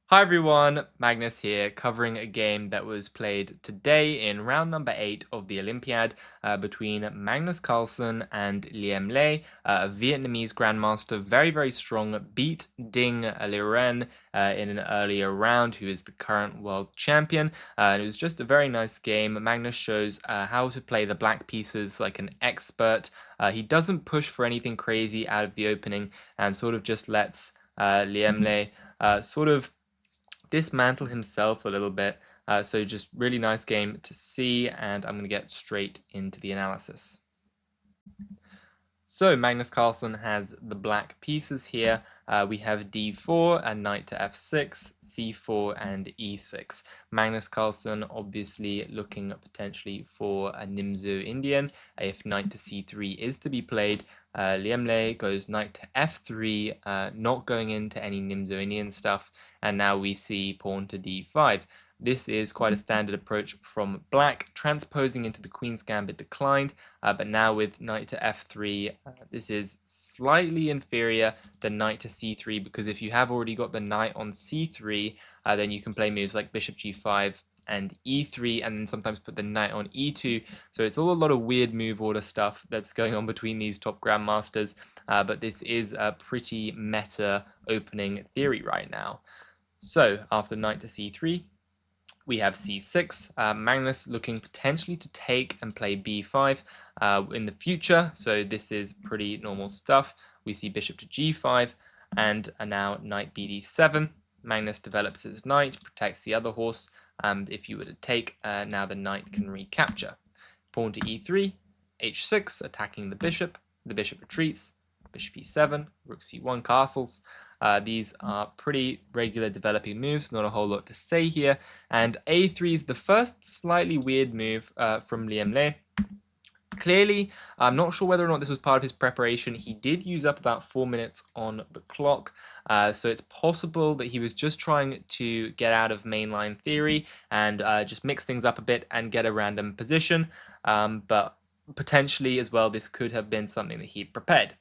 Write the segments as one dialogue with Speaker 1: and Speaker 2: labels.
Speaker 1: Hi everyone, Magnus here, covering a game that was played today in round number 8 of the Olympiad between Magnus Carlsen and Liem, a Vietnamese grandmaster, very strong, beat Ding Liren in an earlier round, who is the current world champion. It was just a very nice game. Magnus shows how to play the black pieces like an expert. He doesn't push for anything crazy out of the opening and sort of just lets Liem sort of dismantle himself a little bit. So just really nice game to see, and I'm going to get straight into the analysis. So Magnus Carlsen has the black pieces here. We have d4 and knight to f6, c4 and e6. Magnus Carlsen obviously looking potentially for a Nimzo Indian if knight to c3 is to be played. Liem goes knight to f3, not going into any Nimzo Indian stuff, and now we see pawn to d5. This is quite a standard approach from black, transposing into the Queen's Gambit declined, but now with knight to f3, this is slightly inferior than knight to c3, because if you have already got the knight on c3, then you can play moves like bishop g5 and e3, and then sometimes put the knight on e2. So it's all a lot of weird move order stuff that's going on between these top grandmasters, but this is a pretty meta opening theory right now. So after knight to c3, we have c6, Magnus looking potentially to take and play b5 in the future, so this is pretty normal stuff. We see bishop to g5, and now knight bd7. Magnus develops his knight, protects the other horse, and if you were to take, now the knight can recapture. Pawn to e3, h6, attacking the bishop retreats, bishop e7, rook c1 castles. These are pretty regular developing moves, not a whole lot to say here. And a3 is the first slightly weird move from Liem. Clearly, I'm not sure whether or not this was part of his preparation. He did use up about 4 minutes on the clock, so it's possible that he was just trying to get out of mainline theory and just mix things up a bit and get a random position, but potentially as well this could have been something that he prepared.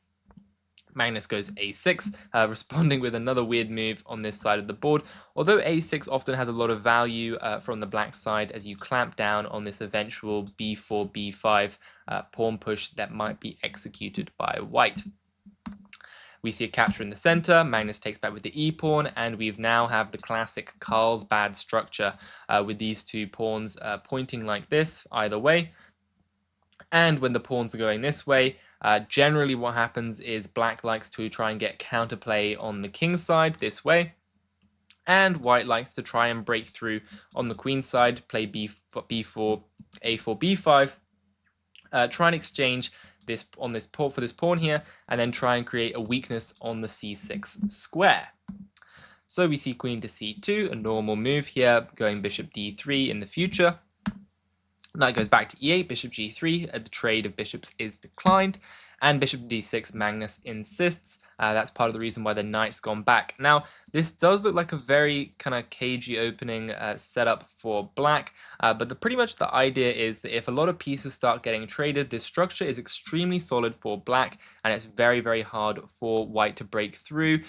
Speaker 1: Magnus goes a6, responding with another weird move on this side of the board. Although a6 often has a lot of value from the black side as you clamp down on this eventual b4, b5 pawn push that might be executed by white. We see a capture in the center, Magnus takes back with the e-pawn, and we now have the classic Carlsbad structure with these two pawns pointing like this either way. And when the pawns are going this way, generally what happens is black likes to try and get counterplay on the king side this way, and white likes to try and break through on the queen side, play b4, a4, b5, try and exchange this on this pawn for this pawn here, and then try and create a weakness on the c6 square. So we see queen to c2, a normal move here, going bishop d3 in the future. Knight goes back to e8, bishop g3, the trade of bishops is declined, and bishop d6, Magnus insists. That's part of the reason why the knight's gone back. Now, this does look like a very kind of cagey opening setup for black, but pretty much the idea is that if a lot of pieces start getting traded, this structure is extremely solid for black, and it's very hard for white to break through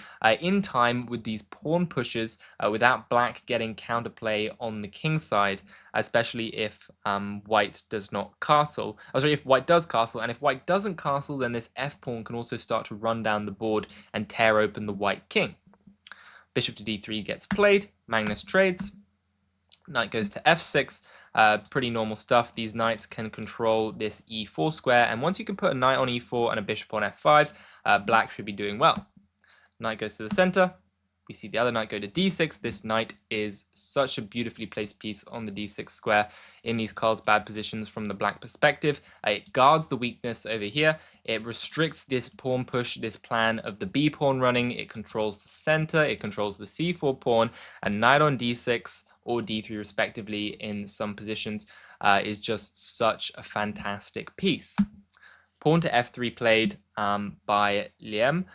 Speaker 1: in time with these pawn pushes without black getting counterplay on the king side, especially if white does not castle. Oh, sorry, if white does castle, and if white doesn't castle, then this f-pawn can also start to run down the board and tear open the white king. Bishop to d3 gets played, Magnus trades, knight goes to f6, pretty normal stuff. These knights can control this e4 square, and once you can put a knight on e4 and a bishop on f5, black should be doing well. Knight goes to the center, we see the other knight go to d6. This knight is such a beautifully placed piece on the d6 square in these Carlsbad positions from the black perspective. It guards the weakness over here. It restricts this pawn push, this plan of the b pawn running. It controls the center. It controls the c4 pawn. And knight on d6 or d3 respectively in some positions is just such a fantastic piece. Pawn to f3 played by Liem.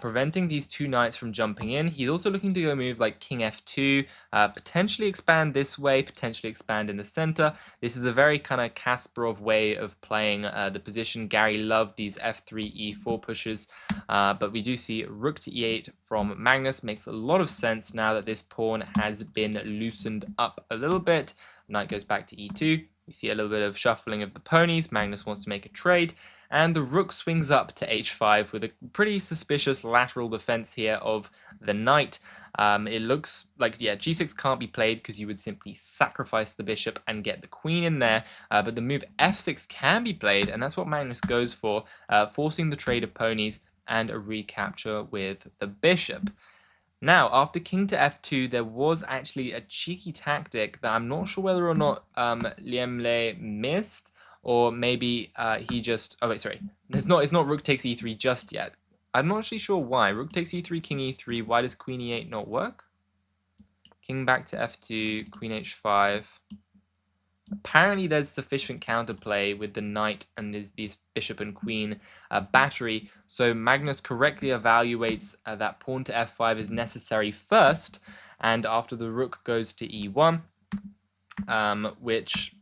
Speaker 1: preventing these two knights from jumping in. He's also looking to go move like king f2, potentially expand this way, potentially expand in the center. This is a very kind of Kasparov way of playing the position. Gary loved these f3, e4 pushes, but we do see rook to e8 from Magnus. Makes a lot of sense now that this pawn has been loosened up a little bit. Knight goes back to e2. We see a little bit of shuffling of the ponies. Magnus wants to make a trade. And the rook swings up to h5 with a pretty suspicious lateral defense here of the knight. It looks like, yeah, g6 can't be played because you would simply sacrifice the bishop and get the queen in there. But the move f6 can be played, and that's what Magnus goes for, forcing the trade of ponies and a recapture with the bishop. Now, after king to f2, there was actually a cheeky tactic that I'm not sure whether or not Liem missed, or maybe he just... Oh, wait, sorry. It's not rook takes e3 just yet. I'm not actually sure why. Rook takes e3, king e3. Why does queen e8 not work? King back to f2, queen h5. Apparently there's sufficient counterplay with the knight and these bishop and queen battery, so Magnus correctly evaluates that pawn to f5 is necessary first, and after the rook goes to e1, which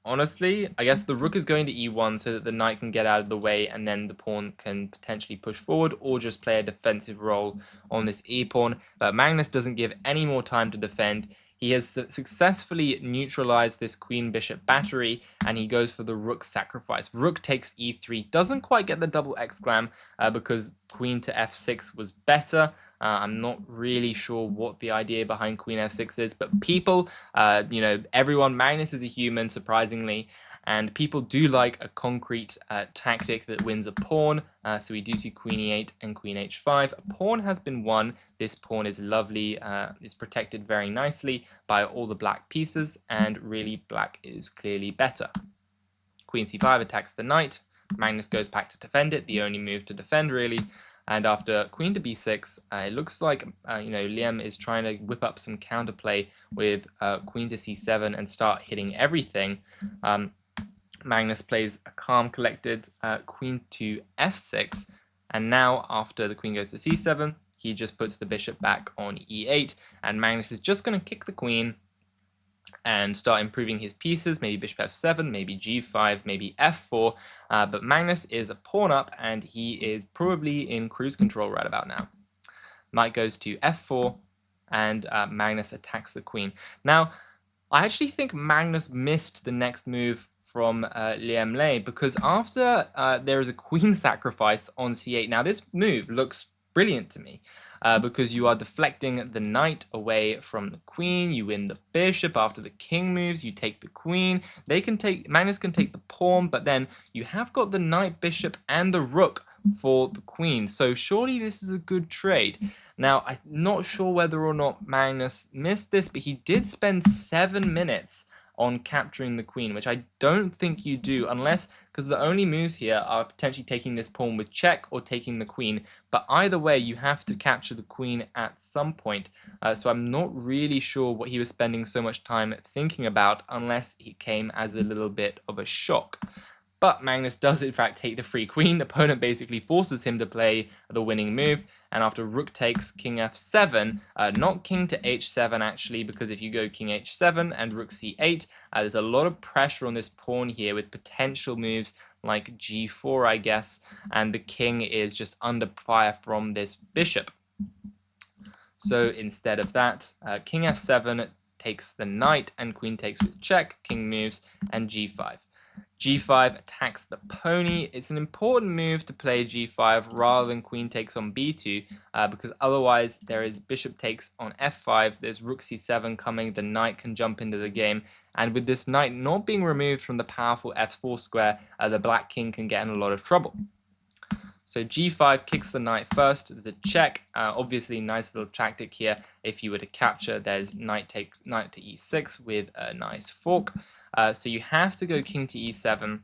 Speaker 1: honestly, I guess the rook is going to e1 so that the knight can get out of the way and then the pawn can potentially push forward or just play a defensive role on this e-pawn, but Magnus doesn't give any more time to defend. He has successfully neutralized this queen-bishop battery, and he goes for the rook sacrifice. Rook takes e3. Doesn't quite get the double exclam because queen to f6 was better. I'm not really sure what the idea behind queen f6 is, but people, everyone, Magnus is a human, surprisingly, and people do like a concrete tactic that wins a pawn. So we do see queen e8 and queen h5. A pawn has been won. This pawn is lovely. It's protected very nicely by all the black pieces, and really black is clearly better. Queen c5 attacks the knight. Magnus goes back to defend it, the only move to defend really. And after queen to b6, it looks like Liem is trying to whip up some counterplay with queen to c7 and start hitting everything. Magnus plays a calm, collected queen to f6, and now after the queen goes to c7, he just puts the bishop back on e8, and Magnus is just going to kick the queen and start improving his pieces, maybe bishop f7, maybe g5, maybe f4, but Magnus is a pawn up, and he is probably in cruise control right about now. Knight goes to f4, and Magnus attacks the queen. Now, I actually think Magnus missed the next move from Liem, because after there is a queen sacrifice on c8. Now this move looks brilliant to me because you are deflecting the knight away from the queen. You win the bishop. After the king moves, you take the queen. Magnus can take the pawn, but then you have got the knight, bishop, and the rook for the queen. So surely this is a good trade. Now, I'm not sure whether or not Magnus missed this, but he did spend 7 minutes on capturing the queen, which I don't think you do, unless, because the only moves here are potentially taking this pawn with check or taking the queen, but either way you have to capture the queen at some point, so I'm not really sure what he was spending so much time thinking about, unless it came as a little bit of a shock. But Magnus does in fact take the free queen. The opponent basically forces him to play the winning move, and after rook takes king f7, not king to h7 actually, because if you go king h7 and rook c8, there's a lot of pressure on this pawn here with potential moves like g4, I guess, and the king is just under fire from this bishop. So instead of that, king f7 takes the knight, and queen takes with check, king moves, and g5. g5 attacks the pony. It's an important move to play g5 rather than queen takes on b2, because otherwise there is bishop takes on f5, there's rook c7 coming, the knight can jump into the game, and with this knight not being removed from the powerful f4 square, the black king can get in a lot of trouble. So g5 kicks the knight first, the check, obviously nice little tactic here. If you were to capture, there's knight to e6 with a nice fork. So you have to go king to e7,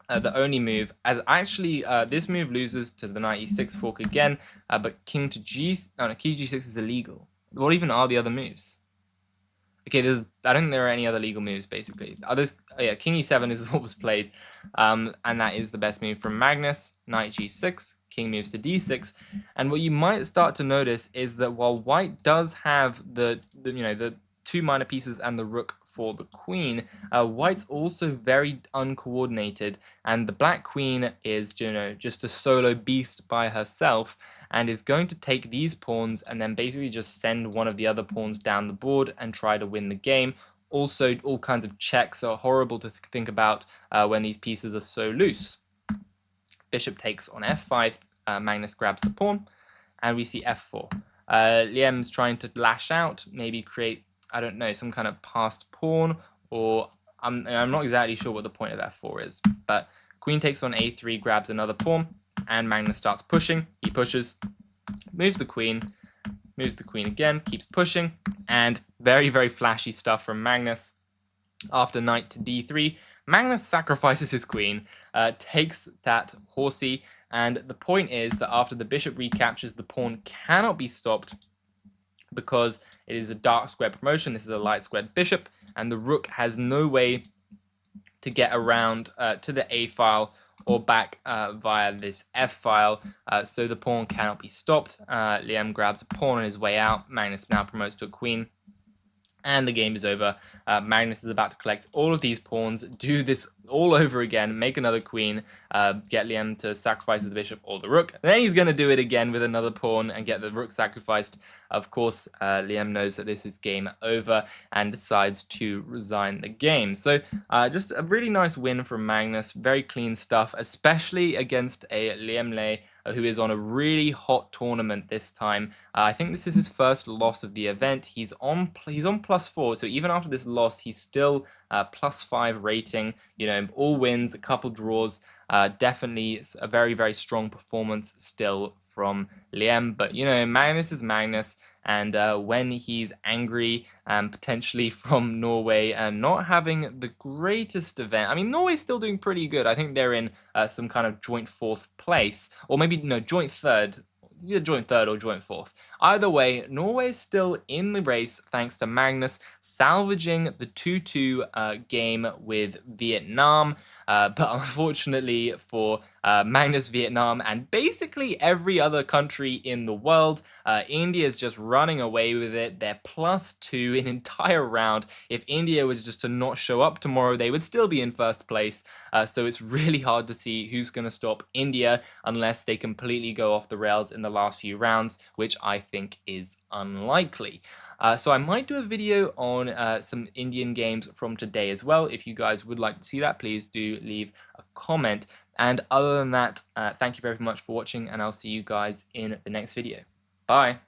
Speaker 1: the only move, as actually this move loses to the knight e6 fork again, but king to g6 is illegal. What even are the other moves? Okay, I don't think there are any other legal moves, basically. King e7 is what was played, and that is the best move from Magnus. Knight g6, king moves to d6. And what you might start to notice is that while white does have the two minor pieces and the rook for the queen, white's also very uncoordinated, and the black queen is just a solo beast by herself, and is going to take these pawns and then basically just send one of the other pawns down the board and try to win the game. Also, all kinds of checks are horrible to think about when these pieces are so loose. Bishop takes on f5, Magnus grabs the pawn, and we see f4. Liem's trying to lash out, maybe create, I don't know, some kind of passed pawn, or I'm not exactly sure what the point of f4 is, but queen takes on a3, grabs another pawn, and Magnus starts pushing. He pushes, moves the queen again, keeps pushing, and very, very flashy stuff from Magnus. After knight to d3, Magnus sacrifices his queen, takes that horsey, and the point is that after the bishop recaptures, the pawn cannot be stopped because it is a dark square promotion. This is a light squared bishop, and the rook has no way to get around to the a file or back via this f file, so the pawn cannot be stopped. Liem grabs a pawn on his way out. Magnus now promotes to a queen, and the game is over. Magnus is about to collect all of these pawns, do this all over again, make another queen, get Liem to sacrifice the bishop or the rook. Then he's going to do it again with another pawn and get the rook sacrificed. Of course, Liem knows that this is game over and decides to resign the game. So just a really nice win from Magnus. Very clean stuff, especially against a Liem who is on a really hot tournament this time. I think this is his first loss of the event. He's on +4, so even after this loss, he's still +5 rating. All wins, a couple draws. Definitely a very, very strong performance still from Liem. But Magnus is Magnus, and when he's angry, potentially from Norway and not having the greatest event. I mean, Norway's still doing pretty good. I think they're in some kind of joint 4th place, or maybe no, joint 3rd. Either joint 3rd or joint 4th. Either way, Norway is still in the race thanks to Magnus salvaging the 2-2 game with Vietnam. But unfortunately for Magnus, Vietnam, and basically every other country in the world, India is just running away with it. They're +2 an entire round. If India was just to not show up tomorrow, they would still be in 1st place. So it's really hard to see who's going to stop India unless they completely go off the rails in the last few rounds, which I think is unlikely. So I might do a video on some Indian games from today as well. If you guys would like to see that, please do leave a comment. And other than that, thank you very much for watching, and I'll see you guys in the next video. Bye!